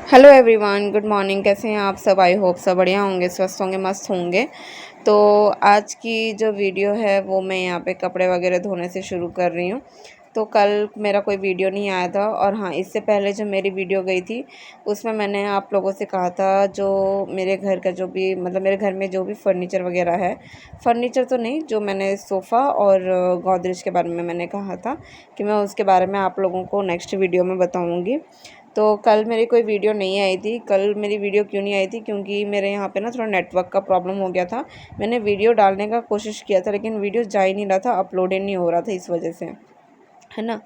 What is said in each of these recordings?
Hello everyone, good morning. कैसे हैं आप सब? आई होप सब बढ़िया होंगे, स्वस्थ होंगे, मस्त होंगे। तो आज की जो वीडियो है वो मैं यहाँ पे कपड़े वगैरह धोने से शुरू कर रही हूँ। तो कल मेरा कोई वीडियो नहीं आया था, और हाँ, इससे पहले जो मेरी वीडियो गई थी उसमें मैंने आप लोगों से कहा था जो मेरे घर का जो भी मतलब मेरे घर में जो भी फर्नीचर वगैरह है, फर्नीचर तो नहीं, जो मैंने सोफ़ा और गोदरेज के बारे में मैंने कहा था कि मैं उसके बारे में आप लोगों को नेक्स्ट वीडियो में बताऊँगी। तो कल मेरी कोई वीडियो नहीं आई थी। कल मेरी वीडियो क्यों नहीं आई थी? क्योंकि मेरे यहाँ पे ना थोड़ा नेटवर्क का प्रॉब्लम हो गया था। मैंने वीडियो डालने का कोशिश किया था, लेकिन वीडियो जा ही नहीं रहा था, अपलोड ही नहीं हो रहा था, इस वजह से, है ना।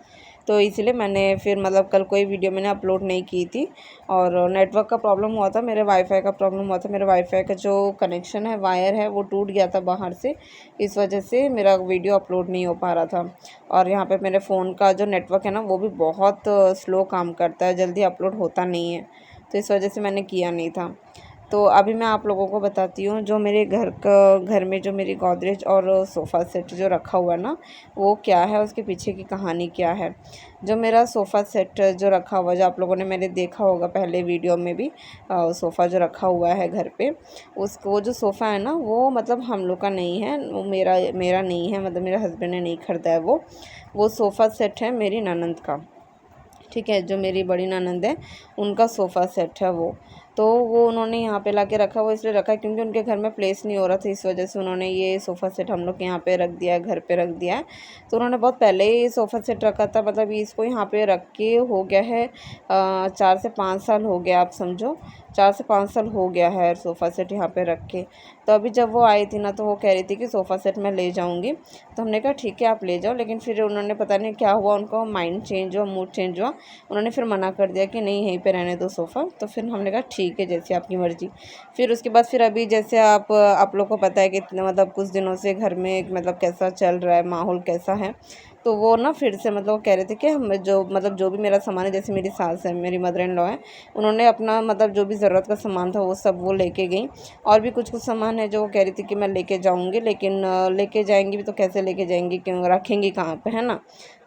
तो इसलिए मैंने फिर मतलब कल कोई वीडियो मैंने अपलोड नहीं की थी। और नेटवर्क का प्रॉब्लम हुआ था, मेरे वाईफाई का प्रॉब्लम हुआ था। मेरे वाईफाई का जो कनेक्शन है, वायर है, वो टूट गया था बाहर से। इस वजह से मेरा वीडियो अपलोड नहीं हो पा रहा था। और यहाँ पे मेरे फ़ोन का जो नेटवर्क है ना, वो भी बहुत स्लो काम करता है, जल्दी अपलोड होता नहीं है। तो इस वजह से मैंने किया नहीं था। तो अभी मैं आप लोगों को बताती हूँ, जो मेरे घर में जो मेरी गोदरेज और सोफ़ा सेट जो रखा हुआ है ना, वो क्या है, उसके पीछे की कहानी क्या है। जो मेरा सोफ़ा सेट जो रखा हुआ, जो आप लोगों ने मैंने देखा होगा पहले वीडियो में भी, सोफ़ा जो रखा हुआ है घर पे, उसको, वो जो सोफ़ा है ना, वो मतलब हम लोग का नहीं है, वो मेरा मेरा नहीं है, मतलब मेरे हस्बैंड ने नहीं ख़रीदा है। वो सोफ़ा सेट है मेरी ननंद का। ठीक है, जो मेरी बड़ी ननंद है, उनका सोफ़ा सेट है वो। तो वो उन्होंने यहाँ पे लाके रखा, वो इसलिए रखा है क्योंकि उनके घर में प्लेस नहीं हो रहा था, इस वजह से उन्होंने ये सोफ़ा सेट हम लोग के यहाँ पे रख दिया है, घर पे रख दिया है। तो उन्होंने बहुत पहले ही सोफ़ा सेट रखा था, मतलब इसको यहाँ पे रख के हो गया है 4 से 5 साल हो गया, आप समझो 4 से 5 साल हो गया है सोफ़ा सेट यहाँ पे रख के। तो अभी जब वो आई थी ना, तो वो कह रही थी कि सोफ़ा सेट मैं ले जाऊँगी। तो हमने कहा ठीक है, आप ले जाओ, लेकिन फिर उन्होंने पता नहीं क्या हुआ, उनका माइंड चेंज हुआ, मूड चेंज हुआ। उन्होंने फिर मना कर दिया कि नहीं, यहीं पे रहने दो सोफ़ा। तो फिर हमने कहा ठीक है, जैसे आपकी मर्ज़ी। फिर उसके बाद फिर अभी जैसे आप लोग को पता है कि मतलब कुछ दिनों से घर में मतलब कैसा चल रहा है, माहौल कैसा है। तो वो ना फिर से मतलब वो कह रहे थे कि हम जो भी मेरा सामान है, जैसे मेरी सास है, मेरी मदर इन लॉ है, उन्होंने अपना मतलब जो भी ज़रूरत का सामान था वो सब वो लेके गई। और भी कुछ सामान है जो वो कह रही थी कि मैं लेके जाऊँगी, लेकिन लेके जाएँगी भी तो कैसे लेके जाएँगी, क्यों रखेंगी कहाँ पे, है ना।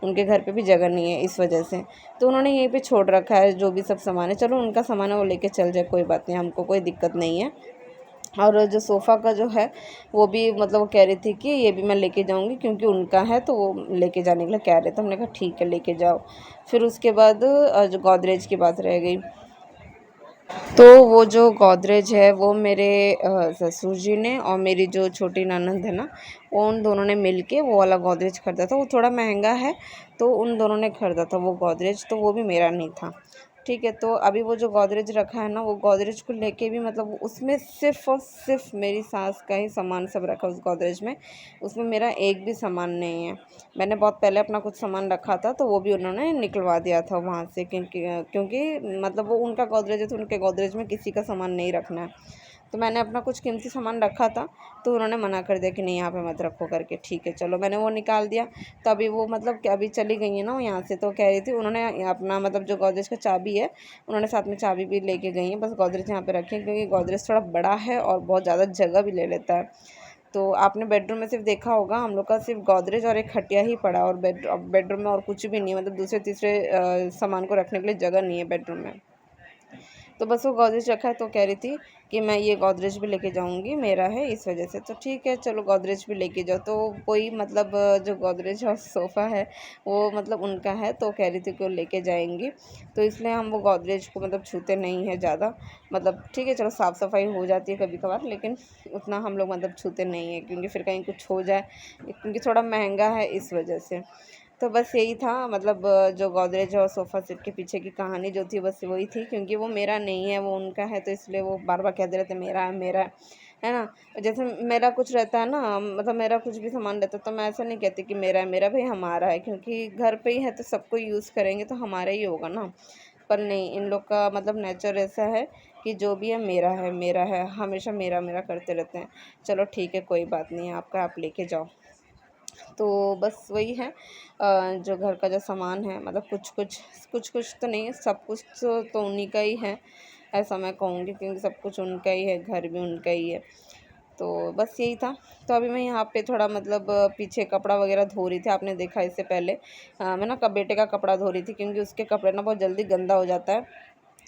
उनके घर पे भी जगह नहीं है, इस वजह से। तो उन्होंने यहीं पे छोड़ रखा है जो भी सब सामान है। चलो, उनका सामान है वो लेके चल जाए, कोई बात नहीं, हमको कोई दिक्कत नहीं है। और जो सोफ़ा का जो है, वो भी मतलब वो कह रही थी कि ये भी मैं लेके जाऊँगी, क्योंकि उनका है तो वो लेके जाने के लिए कह रहे थे। हमने कहा ठीक है, लेके जाओ। फिर उसके बाद जो गोदरेज की बात रह गई। तो वो जो गोदरेज है वो मेरे ससुर जी ने और मेरी जो छोटी ननद है ना, वो उन दोनों ने मिल के वो वाला गोदरेज ख़रीदा था। वो थोड़ा महंगा है, तो उन दोनों ने ख़रीदा था वो गोदरेज, तो वो भी मेरा नहीं था। ठीक है, तो अभी वो जो गोदरेज रखा है ना, वो गोदरेज को लेके भी मतलब उसमें सिर्फ़ और सिर्फ़ मेरी सास का ही सामान सब रखा है उस गोदरेज में। उसमें मेरा एक भी सामान नहीं है। मैंने बहुत पहले अपना कुछ सामान रखा था, तो वो भी उन्होंने निकलवा दिया था वहाँ से, क्योंकि मतलब वो उनका गोदरेज है, तो उनके गोदरेज में किसी का सामान नहीं रखना है। तो मैंने अपना कुछ कीमती सामान रखा था, तो उन्होंने मना कर दिया कि नहीं, यहाँ पे मत रखो करके। ठीक है, चलो, मैंने वो निकाल दिया। तो अभी वो मतलब कि अभी चली गई है ना वो यहाँ से, तो कह रही थी उन्होंने अपना मतलब जो गोदरेज का चाबी है, उन्होंने साथ में चाबी भी लेके गई हैं। बस गोदरेज यहाँ पे रखे हैं, क्योंकि गोदरेज थोड़ा बड़ा है और बहुत ज़्यादा जगह भी ले लेता है। तो आपने बेडरूम में सिर्फ देखा होगा, हम लोग का सिर्फ गोदरेज और एक खटिया ही पड़ा है, और बेडरूम में और कुछ भी नहीं है, मतलब दूसरे तीसरे सामान को रखने के लिए जगह नहीं है बेडरूम में। तो बस वो गोदरेज रखा है, तो कह रही थी कि मैं ये गोदरेज भी लेके जाऊँगी, मेरा है, इस वजह से। तो ठीक है, चलो, गोदरेज भी लेके जाओ। तो कोई मतलब जो गोदरेज और सोफ़ा है, वो मतलब उनका है, तो कह रही थी कि वो लेके जाएँगी। तो इसलिए हम वो गोदरेज को मतलब छूते नहीं हैं ज़्यादा। मतलब ठीक है, चलो, साफ़-सफ़ाई हो जाती है कभी-कभार, लेकिन उतना हम लोग मतलब छूते नहीं हैं, क्योंकि फिर कहीं कुछ हो जाए, क्योंकि थोड़ा महँगा है, इस वजह से। तो बस यही था, मतलब जो गोदरेज और सोफ़ा सेट के पीछे की कहानी जो थी, बस वही थी, क्योंकि वो मेरा नहीं है, वो उनका है, तो इसलिए वो बार-बार कहते रहते मेरा है, मेरा है ना? जैसे मेरा कुछ रहता है ना, मतलब मेरा कुछ भी सामान रहता है, तो मैं ऐसा नहीं कहती कि मेरा है, मेरा भी हमारा है, क्योंकि घर पे ही है तो सबको यूज़ करेंगे तो हमारा ही होगा ना। पर नहीं, इन लोग का मतलब नेचर ऐसा है कि जो भी है, मेरा है, हमेशा मेरा-मेरा करते रहते हैं। चलो ठीक है, कोई बात नहीं है, आपका आप लेके जाओ। तो बस वही है, जो घर का जो सामान है, मतलब कुछ-कुछ तो नहीं है, सब कुछ तो उन्हीं का ही है, ऐसा मैं कहूँगी, क्योंकि सब कुछ उनका ही है, घर भी उनका ही है। तो बस यही था। तो अभी मैं यहाँ पे थोड़ा मतलब पीछे कपड़ा वगैरह धो रही थी, आपने देखा इससे पहले। मैं ना बेटे का कपड़ा धो रही थी, क्योंकि उसके कपड़े ना बहुत जल्दी गंदा हो जाता है।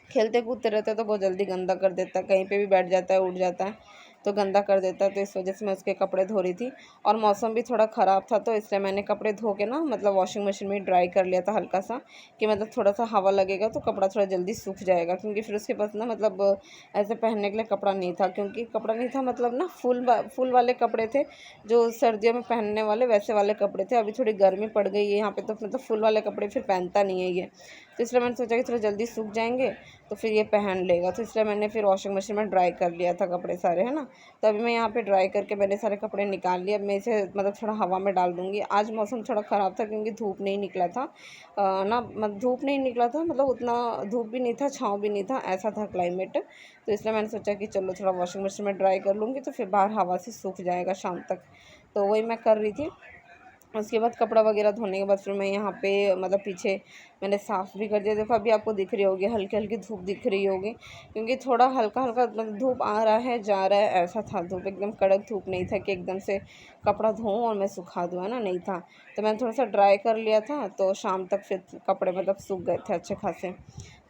खेलते कूदते रहता है तो बहुत जल्दी गंदा कर देता है, कहीं पे भी बैठ जाता है, उठ जाता है तो गंदा कर देता है। तो इस वजह से मैं उसके कपड़े धो रही थी और मौसम भी थोड़ा ख़राब था, तो इसलिए मैंने कपड़े धो के ना मतलब वॉशिंग मशीन में ड्राई कर लिया था हल्का सा, कि मतलब थोड़ा सा हवा लगेगा तो कपड़ा थोड़ा जल्दी सूख जाएगा। क्योंकि फिर उसके पास ना मतलब ऐसे पहनने के लिए कपड़ा नहीं था, क्योंकि कपड़ा नहीं था मतलब ना फुल वाले कपड़े थे जो सर्दियों में पहनने वाले, वैसे वाले कपड़े थे। अभी थोड़ी गर्मी पड़ गई है यहाँ पे, तो मतलब फुल वाले कपड़े फिर पहनता नहीं है ये, तो इसलिए मैंने सोचा कि थोड़ा जल्दी सूख जाएंगे तो फिर ये पहन लेगा, तो इसलिए मैंने फिर वॉशिंग मशीन में ड्राई कर लिया था कपड़े सारे, है ना। तो अभी मैं यहाँ पे ड्राई करके मैंने सारे कपड़े निकाल लिए। अब मैं इसे मतलब थोड़ा हवा में डाल दूँगी। आज मौसम थोड़ा ख़राब था क्योंकि धूप नहीं निकला था, ना धूप नहीं निकला था, मतलब उतना धूप भी नहीं था, छाँव भी नहीं था, ऐसा था क्लाइमेट। तो इसलिए मैंने सोचा कि चलो थोड़ा वॉशिंग मशीन में ड्राई कर लूँगी तो फिर बाहर हवा से सूख जाएगा शाम तक। तो वही मैं कर रही थी। उसके बाद कपड़ा वगैरह धोने के बाद फिर मैं यहाँ पे मतलब पीछे मैंने साफ़ भी कर दिया। देखो अभी आपको दिख रही होगी, हल्की हल्की धूप दिख रही होगी, क्योंकि थोड़ा हल्का हल्का मतलब धूप आ रहा है जा रहा है, ऐसा था। धूप एकदम कड़क धूप नहीं था कि एकदम से कपड़ा धोऊँ और मैं सुखा दूँ, है ना, नहीं था। तो मैंने थोड़ा सा ड्राई कर लिया था तो शाम तक फिर कपड़े मतलब सूख गए थे अच्छे खासे।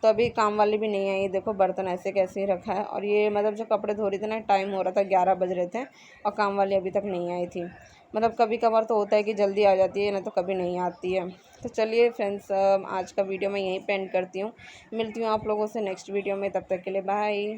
तो अभी काम वाली भी नहीं आई, देखो बर्तन ऐसे कैसे ही रखा है। और ये मतलब जो कपड़े धो रही थी ना, टाइम हो रहा था 11 बज रहे थे और काम वाली अभी तक नहीं आई थी। मतलब कभी कभार तो होता है कि जल्दी आ जाती है ना, तो कभी नहीं आती है। तो चलिए फ्रेंड्स, आज का वीडियो मैं यहीं पे एंड करती हूँ। मिलती हूँ आप लोगों से नेक्स्ट वीडियो में, तब तक के लिए बाय।